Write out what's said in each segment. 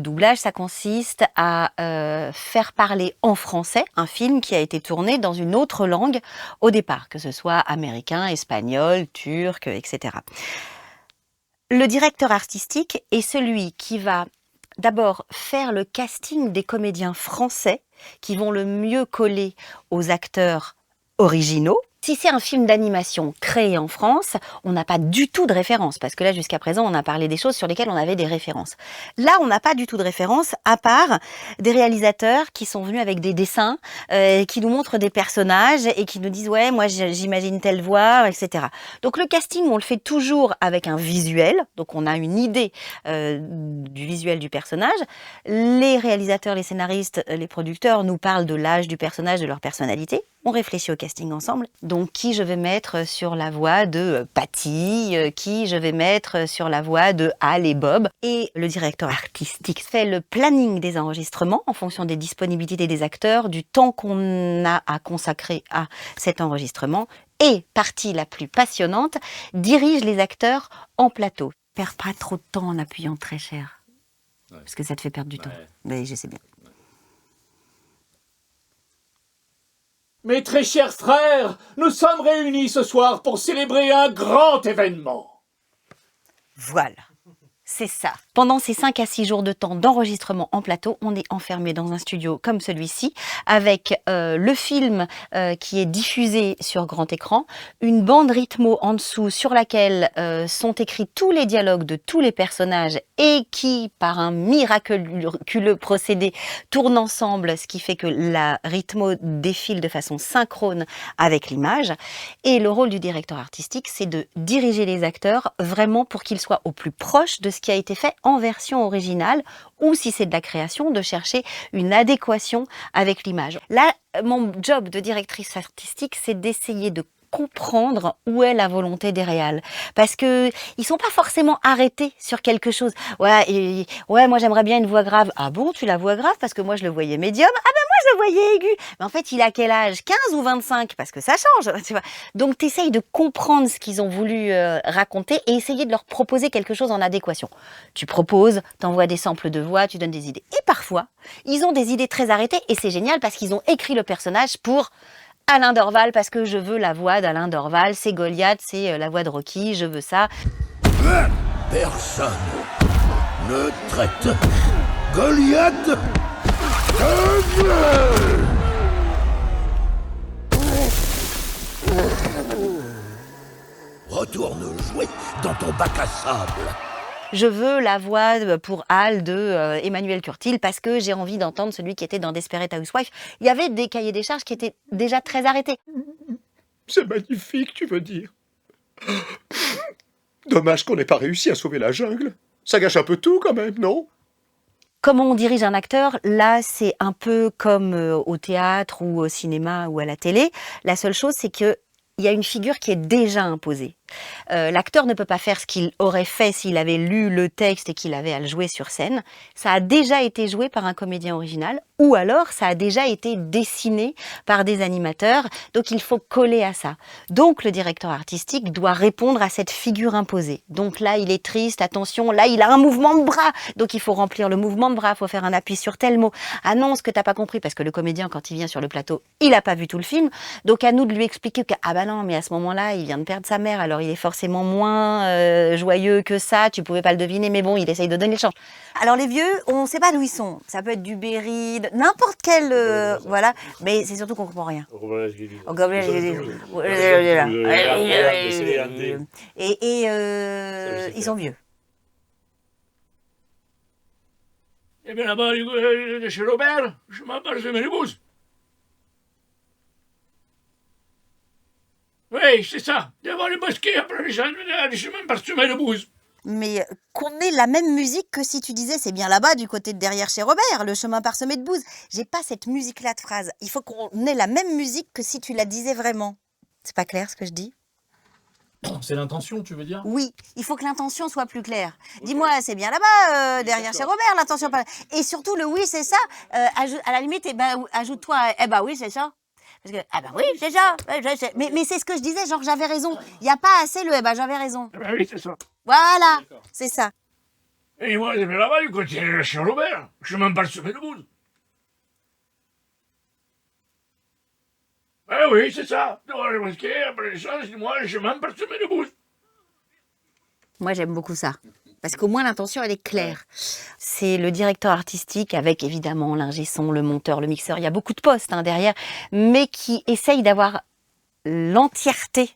doublage, ça consiste à faire parler en français un film qui a été tourné dans une autre langue au départ, que ce soit américain, espagnol, turc, etc. Le directeur artistique est celui qui va d'abord faire le casting des comédiens français qui vont le mieux coller aux acteurs originaux. Si c'est un film d'animation créé en France, on n'a pas du tout de référence, parce que là, jusqu'à présent, on a parlé des choses sur lesquelles on avait des références. Là, on n'a pas du tout de référence, à part des réalisateurs qui sont venus avec des dessins, qui nous montrent des personnages et qui nous disent « ouais, moi, j'imagine telle voix, etc. » Donc, le casting, on le fait toujours avec un visuel, donc on a une idée du visuel du personnage. Les réalisateurs, les scénaristes, les producteurs nous parlent de l'âge du personnage, de leur personnalité. On réfléchit au casting ensemble. Donc, qui je vais mettre sur la voix de Patty, qui je vais mettre sur la voix de Al et Bob. Et le directeur artistique fait le planning des enregistrements en fonction des disponibilités des acteurs, du temps qu'on a à consacrer à cet enregistrement. Et, partie la plus passionnante, dirige les acteurs en plateau. Perds pas trop de temps en appuyant très cher. Ouais. Parce que ça te fait perdre du temps. Mais je sais bien. Mes très chers frères, nous sommes réunis ce soir pour célébrer un grand événement. Voilà, c'est ça. Pendant ces 5 à 6 jours de temps d'enregistrement en plateau, on est enfermé dans un studio comme celui-ci, avec le film qui est diffusé sur grand écran, une bande rythmo en dessous sur laquelle sont écrits tous les dialogues de tous les personnages et qui, par un miraculeux procédé, tournent ensemble, ce qui fait que la rythmo défile de façon synchrone avec l'image. Et le rôle du directeur artistique, c'est de diriger les acteurs vraiment pour qu'ils soient au plus proche de ce qui a été fait en version originale, ou si c'est de la création, de chercher une adéquation avec l'image. Là, mon job de directrice artistique, c'est d'essayer de comprendre où est la volonté des réals. Parce que ils sont pas forcément arrêtés sur quelque chose. Ouais, moi j'aimerais bien une voix grave. Ah bon, tu la vois grave? Parce que moi je le voyais médium. Ah ben moi je le voyais aigu. Mais en fait, il a quel âge? 15 ou 25? Parce que ça change, tu vois. Donc tu essayes de comprendre ce qu'ils ont voulu raconter et essayer de leur proposer quelque chose en adéquation. Tu proposes, t'envoies des samples de voix, tu donnes des idées. Et parfois, ils ont des idées très arrêtées et c'est génial parce qu'ils ont écrit le personnage pour Alain Dorval, parce que je veux la voix d'Alain Dorval, c'est Goliath, c'est la voix de Rocky, je veux ça. Personne ne traite Goliath de vieux. Retourne jouer dans ton bac à sable. Je veux la voix pour Al de Emmanuel Curtil parce que j'ai envie d'entendre celui qui était dans Desperate Housewives. Il y avait des cahiers des charges qui étaient déjà très arrêtés. C'est magnifique, tu veux dire. Dommage qu'on n'ait pas réussi à sauver la jungle. Ça gâche un peu tout quand même, non? Comment on dirige un acteur, là, c'est un peu comme au théâtre ou au cinéma ou à la télé. La seule chose, c'est qu'il y a une figure qui est déjà imposée. L'acteur ne peut pas faire ce qu'il aurait fait s'il avait lu le texte et qu'il avait à le jouer sur scène. Ça a déjà été joué par un comédien original ou alors ça a déjà été dessiné par des animateurs. Donc il faut coller à ça. Donc le directeur artistique doit répondre à cette figure imposée. Donc là, il est triste, attention, là, il a un mouvement de bras. Donc il faut remplir le mouvement de bras, il faut faire un appui sur tel mot. Ah non, ce que t'as pas compris, parce que le comédien, quand il vient sur le plateau, il n'a pas vu tout le film. Donc à nous de lui expliquer que, ah bah non, mais à ce moment-là, il vient de perdre sa mère, alors il est forcément moins joyeux que ça, tu pouvais pas le deviner, mais bon, il essaye de donner le change. Alors les vieux, on sait pas d'où ils sont. Ça peut être du Berry, n'importe quel, voilà, mais c'est surtout qu'on comprend rien. Et ils sont vieux. Eh bien là-bas, chez Robert, je m'appelle Ménébouze. Oui, c'est ça. Devant les bosquets, après les chemins par-dessus Ménébouze. Mais qu'on ait la même musique que si tu disais c'est bien là-bas du côté de derrière chez Robert, le chemin parsemé de bouse. J'ai pas cette musique-là de phrase. Il faut qu'on ait la même musique que si tu la disais vraiment. C'est pas clair ce que je dis? C'est l'intention, tu veux dire? Oui, il faut que l'intention soit plus claire. Okay. Dis-moi, c'est bien là-bas, derrière chez Robert, l'intention pas. Et surtout le oui, c'est ça. À la limite, ajoute-toi, oui, c'est ça. Parce que, oui, c'est ça. Mais c'est ce que je disais, genre j'avais raison. Il n'y a pas assez le j'avais raison. Oui, c'est ça. Voilà, c'est ça. Et moi, j'ai fait là-bas, du côté de Charlobert. Je suis même pas le sommet de bouse. Ah oui, c'est ça. Devant le brisquet, après les choses, moi, je suis même pas le sommet de bouse. Moi, j'aime beaucoup ça. Parce qu'au moins, l'intention, elle est claire. C'est le directeur artistique avec, évidemment, l'ingé son, le monteur, le mixeur. Il y a beaucoup de postes derrière, mais qui essaye d'avoir l'entièreté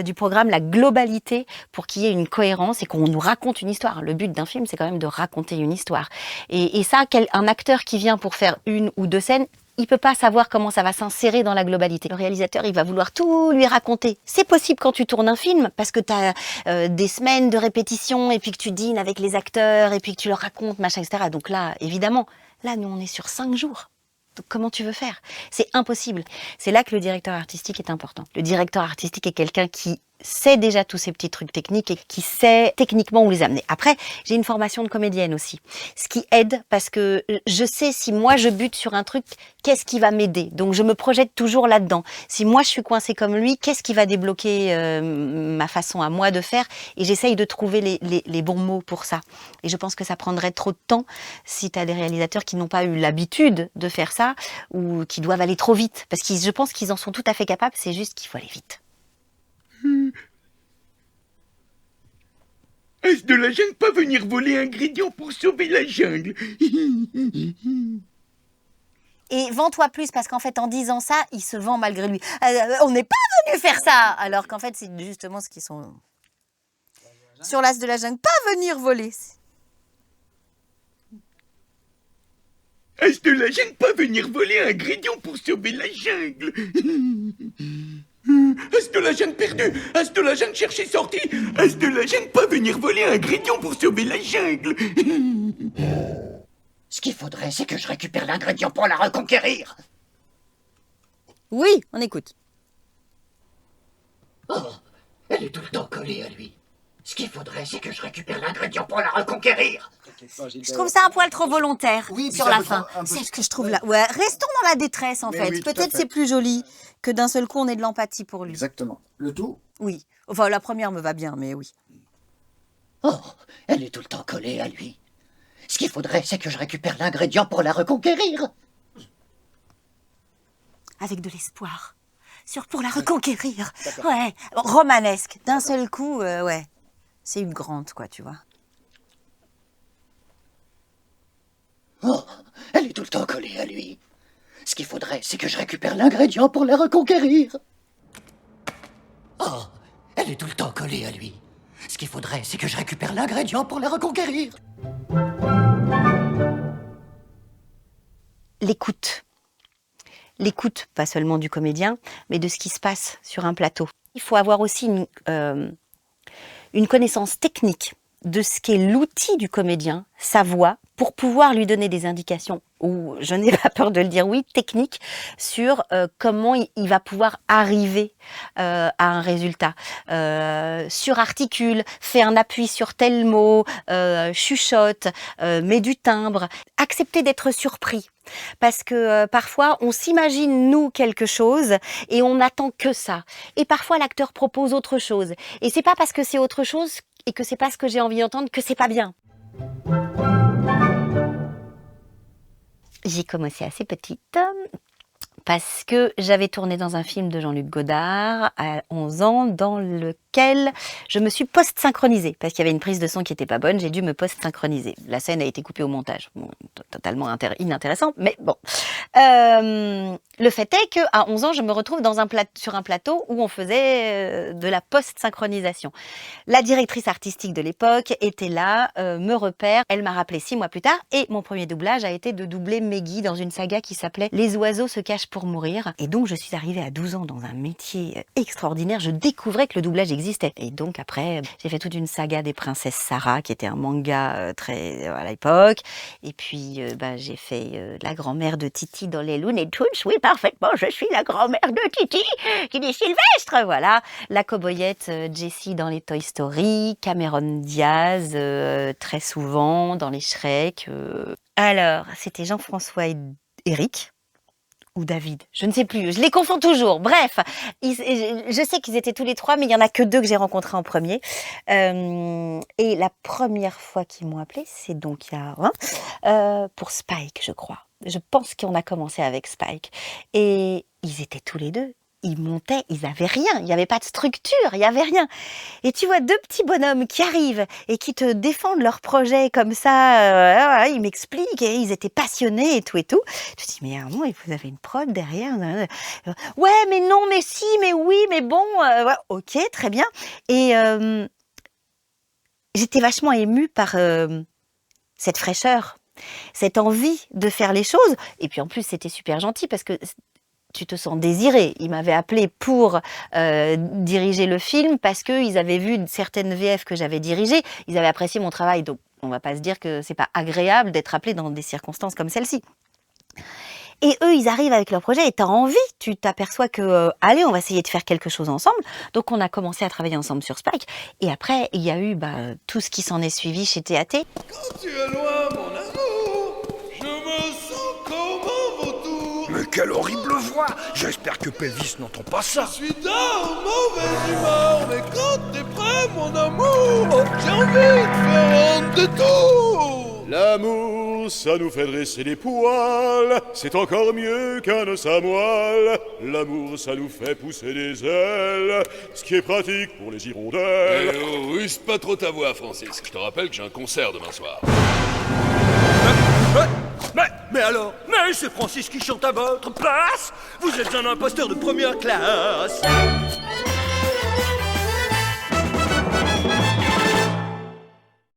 du programme, la globalité, pour qu'il y ait une cohérence et qu'on nous raconte une histoire. Le but d'un film, c'est quand même de raconter une histoire. Et ça, un acteur qui vient pour faire une ou deux scènes, il peut pas savoir comment ça va s'insérer dans la globalité. Le réalisateur, il va vouloir tout lui raconter. C'est possible quand tu tournes un film, parce que tu as des semaines de répétition, et puis que tu dînes avec les acteurs, et puis que tu leur racontes, machin, etc. Donc là, évidemment, là, nous, on est sur 5 jours. Donc comment tu veux faire? C'est impossible. C'est là que le directeur artistique est important. Le directeur artistique est quelqu'un qui sait déjà tous ces petits trucs techniques et qui sait techniquement où les amener. Après, j'ai une formation de comédienne aussi, ce qui aide parce que je sais si moi je bute sur un truc, qu'est-ce qui va m'aider. Donc je me projette toujours là-dedans. Si moi je suis coincée comme lui, qu'est-ce qui va débloquer ma façon à moi de faire? Et j'essaye de trouver les bons mots pour ça. Et je pense que ça prendrait trop de temps si tu as des réalisateurs qui n'ont pas eu l'habitude de faire ça ou qui doivent aller trop vite. Parce que je pense qu'ils en sont tout à fait capables, c'est juste qu'il faut aller vite. Est-ce de la jungle pas venir voler ingrédients pour sauver la jungle? Et vends-toi plus, parce qu'en fait, en disant ça, il se vend malgré lui. On n'est pas venu faire ça. Alors qu'en fait, c'est justement ce qu'ils sont sur l'as de la jungle. Pas venir voler. Est-ce de la jungle pas venir voler ingrédients pour sauver la jungle? Est-ce de la jungle perdue? Est-ce de la jungle chercher sortie? Est-ce de la jungle pas venir voler ingrédients pour sauver la jungle? Ce qu'il faudrait, c'est que je récupère l'ingrédient pour la reconquérir. Oui, on écoute. Oh, elle est tout le temps collée à lui. Ce qu'il faudrait, c'est que je récupère l'ingrédient pour la reconquérir. Je trouve ça un poil trop volontaire sur la fin. Un peu... C'est ce que je trouve là. Ouais, restons dans la détresse en Mais fait. oui, tout à Peut-être fait. c'est plus joli que d'un seul coup on ait de l'empathie pour lui. Exactement. Le tout? Oui. Enfin, la première me va bien, mais oui. Oh, elle est tout le temps collée à lui. Ce qu'il faudrait, c'est que je récupère l'ingrédient pour la reconquérir. Avec de l'espoir. Pour la reconquérir. Ouais, romanesque. D'un seul coup, ouais. C'est une grande, quoi, tu vois. Oh, elle est tout le temps collée à lui. Ce qu'il faudrait, c'est que je récupère l'ingrédient pour la reconquérir. Oh, elle est tout le temps collée à lui. Ce qu'il faudrait, c'est que je récupère l'ingrédient pour la reconquérir. L'écoute. L'écoute, pas seulement du comédien, mais de ce qui se passe sur un plateau. Il faut avoir aussi une connaissance technique de ce qu'est l'outil du comédien, sa voix, pour pouvoir lui donner des indications, ou je n'ai pas peur de le dire, oui, techniques, sur comment il va pouvoir arriver à un résultat. Surarticule, fait un appui sur tel mot, chuchote, met du timbre. Accepter d'être surpris. Parce que parfois, on s'imagine, nous, quelque chose et on n'attend que ça. Et parfois, l'acteur propose autre chose. Et c'est pas parce que c'est autre chose et que c'est pas ce que j'ai envie d'entendre que c'est pas bien. J'ai commencé assez petite parce que j'avais tourné dans un film de Jean-Luc Godard à 11 ans dans lequel je me suis post-synchronisée parce qu'il y avait une prise de son qui était pas bonne, j'ai dû me post-synchroniser. La scène a été coupée au montage. Bon, totalement inintéressant, mais bon. Le fait est qu'à 11 ans, je me retrouve sur un plateau où on faisait de la post-synchronisation. La directrice artistique de l'époque était là, me repère, elle m'a rappelé 6 mois plus tard et mon premier doublage a été de doubler Meggy dans une saga qui s'appelait Les oiseaux se cachent pour mourir. Et donc je suis arrivée à 12 ans dans un métier extraordinaire, je découvrais que le doublage existait. Et donc après, j'ai fait toute une saga des princesses Sarah qui était un manga très à l'époque. Et puis j'ai fait la grand-mère de Titi dans les Looney Tunes. Oui, parfaitement, je suis la grand-mère de Titi qui dit Sylvestre, voilà. La cow-boyette Jessie dans les Toy Story, Cameron Diaz très souvent dans les Shrek. Alors, c'était Jean-François et Eric. ou David, je ne sais plus, je les confonds toujours. Bref, je sais qu'ils étaient tous les trois, mais il y en a que 2 que j'ai rencontrés en premier. Et la première fois qu'ils m'ont appelé, c'est donc il y a pour Spike, je crois. Je pense qu'on a commencé avec Spike. Et ils étaient tous les deux. Ils montaient, ils avaient rien, il n'y avait pas de structure, il n'y avait rien. Et tu vois 2 petits bonhommes qui arrivent et qui te défendent leur projet comme ça, ils m'expliquent et ils étaient passionnés et tout et tout. Je dis mais à un moment, vous avez une prod derrière. Ouais, mais non, mais si, mais oui, mais bon, ouais, ok, très bien. Et j'étais vachement émue par cette fraîcheur, cette envie de faire les choses. Et puis en plus, c'était super gentil parce que tu te sens désiré. Ils m'avaient appelé pour diriger le film parce qu'ils avaient vu certaines VF que j'avais dirigées. Ils avaient apprécié mon travail. Donc, on va pas se dire que c'est pas agréable d'être appelé dans des circonstances comme celle-ci. Et eux, ils arrivent avec leur projet et t'as envie. Tu t'aperçois que, allez, on va essayer de faire quelque chose ensemble. Donc, on a commencé à travailler ensemble sur Spike. Et après, il y a eu tout ce qui s'en est suivi chez TAT. Quand tu es loin, mon amour, je me sens comme un vautour. Mais quelle horrible voix! J'espère que Pelvis n'entend pas ça. Je suis dans mauvaise humeur, mais quand t'es prêt, mon amour, j'ai envie de faire un détour. L'amour, ça nous fait dresser les poils, c'est encore mieux qu'un os à moelle. L'amour, ça nous fait pousser des ailes, ce qui est pratique pour les hirondelles. Use pas trop ta voix, Francis. Je te rappelle que j'ai un concert demain soir. Mais alors? Mais c'est Francis qui chante à votre place! Vous êtes un imposteur de première classe!